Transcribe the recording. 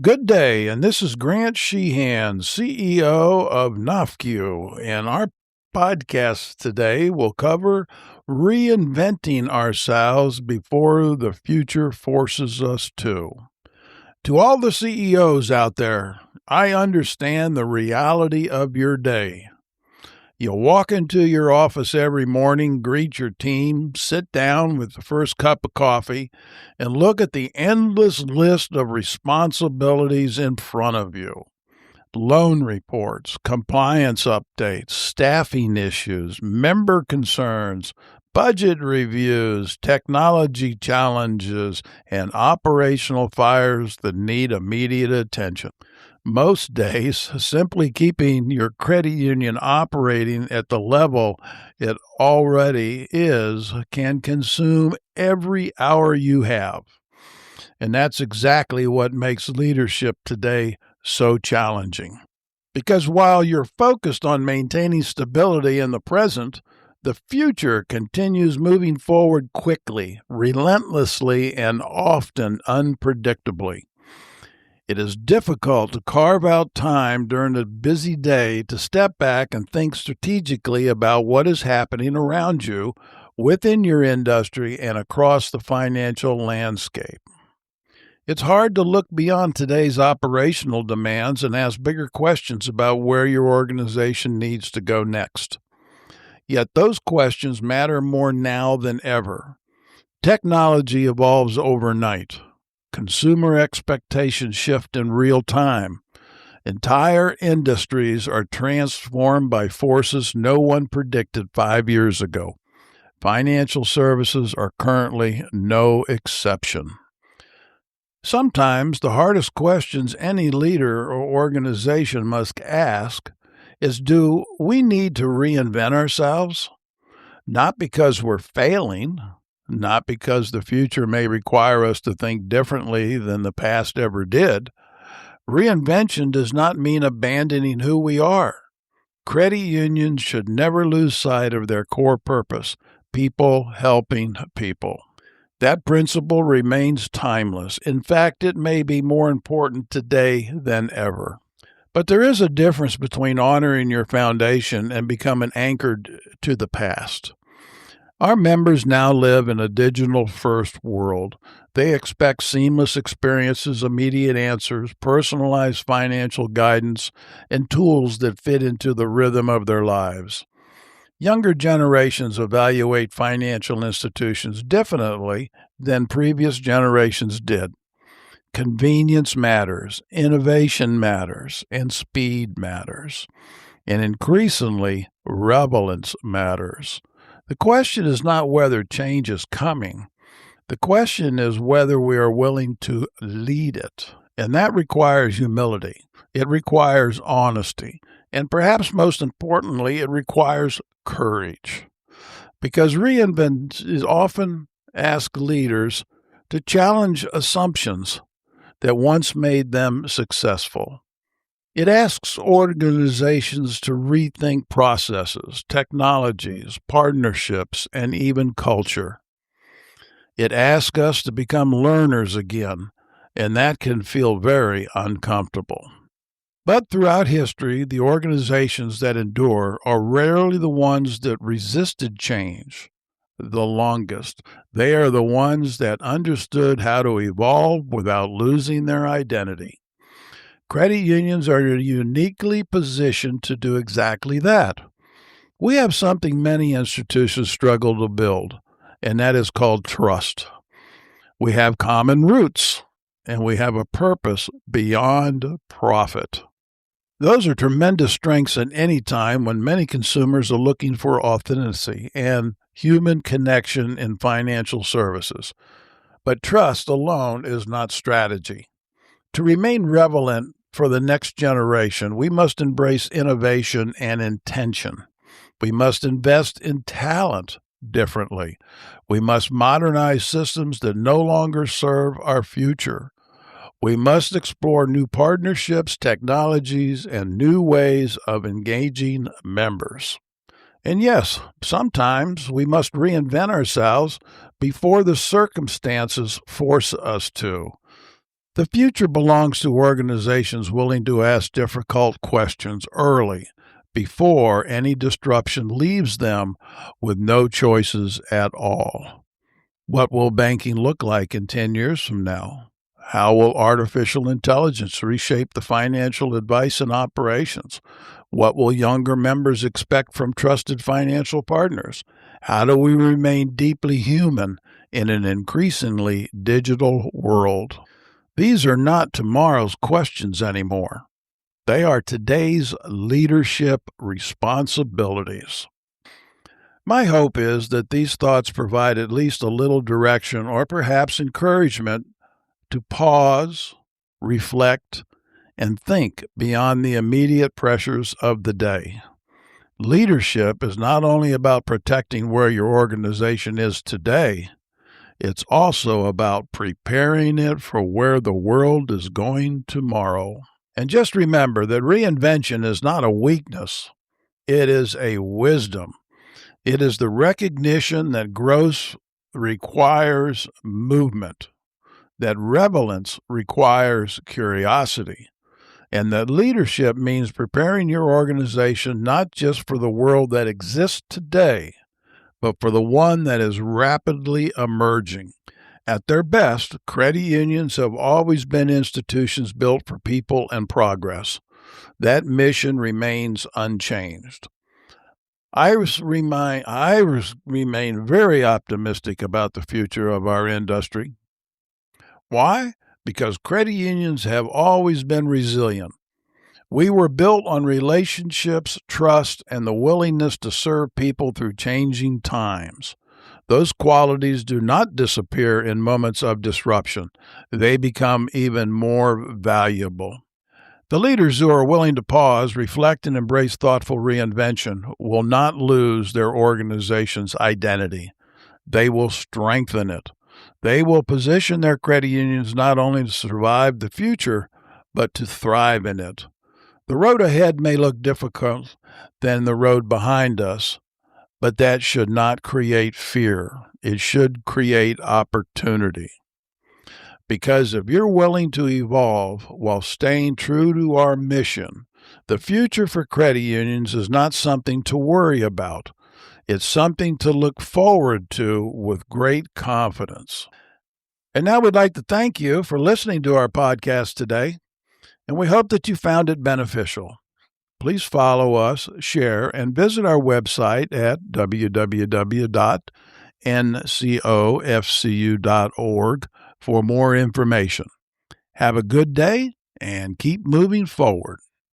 Good day, and this is Grant Sheehan, CEO of NOFQ, and our podcast today will cover reinventing ourselves before the future forces us to. To all the CEOs out there, I understand the reality of your day. You walk into your office every morning, greet your team, sit down with the first cup of coffee, and look at the endless list of responsibilities in front of you. Loan reports, compliance updates, staffing issues, member concerns, budget reviews, technology challenges, and operational fires that need immediate attention. Most days, simply keeping your credit union operating at the level it already is can consume every hour you have. And that's exactly what makes leadership today so challenging. Because while you're focused on maintaining stability in the present, the future continues moving forward quickly, relentlessly, and often unpredictably. It is difficult to carve out time during a busy day to step back and think strategically about what is happening around you, within your industry, and across the financial landscape. It's hard to look beyond today's operational demands and ask bigger questions about where your organization needs to go next. Yet those questions matter more now than ever. Technology evolves overnight. Consumer expectations shift in real time. Entire industries are transformed by forces no one predicted 5 years ago. Financial services are currently no exception. Sometimes the hardest questions any leader or organization must ask is, do we need to reinvent ourselves? Not because we're failing, not because the future may require us to think differently than the past ever did. Reinvention does not mean abandoning who we are. Credit unions should never lose sight of their core purpose: people helping people. That principle remains timeless. In fact, it may be more important today than ever. But there is a difference between honoring your foundation and becoming anchored to the past. Our members now live in a digital-first world. They expect seamless experiences, immediate answers, personalized financial guidance, and tools that fit into the rhythm of their lives. Younger generations evaluate financial institutions differently than previous generations did. Convenience matters, innovation matters, and speed matters. And increasingly, relevance matters. The question is not whether change is coming. The question is whether we are willing to lead it. And that requires humility. It requires honesty. And perhaps most importantly, it requires courage. Because reinvent is often ask leaders to challenge assumptions that once made them successful. It asks organizations to rethink processes, technologies, partnerships, and even culture. It asks us to become learners again, and that can feel very uncomfortable. But throughout history, the organizations that endure are rarely the ones that resisted change the longest. They are the ones that understood how to evolve without losing their identity. Credit unions are uniquely positioned to do exactly that. We have something many institutions struggle to build, and that is called trust. We have common roots, and we have a purpose beyond profit. Those are tremendous strengths at any time when many consumers are looking for authenticity and human connection in financial services. But trust alone is not strategy. To remain relevant for the next generation, we must embrace innovation and intention. We must invest in talent differently. We must modernize systems that no longer serve our future. We must explore new partnerships, technologies, and new ways of engaging members. And yes, sometimes we must reinvent ourselves before the circumstances force us to. The future belongs to organizations willing to ask difficult questions early, before any disruption leaves them with no choices at all. What will banking look like in 10 years from now? How will artificial intelligence reshape the financial advice and operations? What will younger members expect from trusted financial partners? How do we remain deeply human in an increasingly digital world? These are not tomorrow's questions anymore. They are today's leadership responsibilities. My hope is that these thoughts provide at least a little direction or perhaps encouragement to pause, reflect, and think beyond the immediate pressures of the day. Leadership is not only about protecting where your organization is today, it's also about preparing it for where the world is going tomorrow. And just remember that reinvention is not a weakness, it is a wisdom. It is the recognition that growth requires movement, that relevance requires curiosity, and that leadership means preparing your organization not just for the world that exists today, but for the one that is rapidly emerging. At their best, credit unions have always been institutions built for people and progress. That mission remains unchanged. I remain very optimistic about the future of our industry. Why? Because credit unions have always been resilient. We were built on relationships, trust, and the willingness to serve people through changing times. Those qualities do not disappear in moments of disruption. They become even more valuable. The leaders who are willing to pause, reflect, and embrace thoughtful reinvention will not lose their organization's identity. They will strengthen it. They will position their credit unions not only to survive the future, but to thrive in it. The road ahead may look difficult than the road behind us, but that should not create fear. It should create opportunity. Because if you're willing to evolve while staying true to our mission, the future for credit unions is not something to worry about. It's something to look forward to with great confidence. And now we'd like to thank you for listening to our podcast today, and we hope that you found it beneficial. Please follow us, share, and visit our website at www.ncofcu.org for more information. Have a good day and keep moving forward.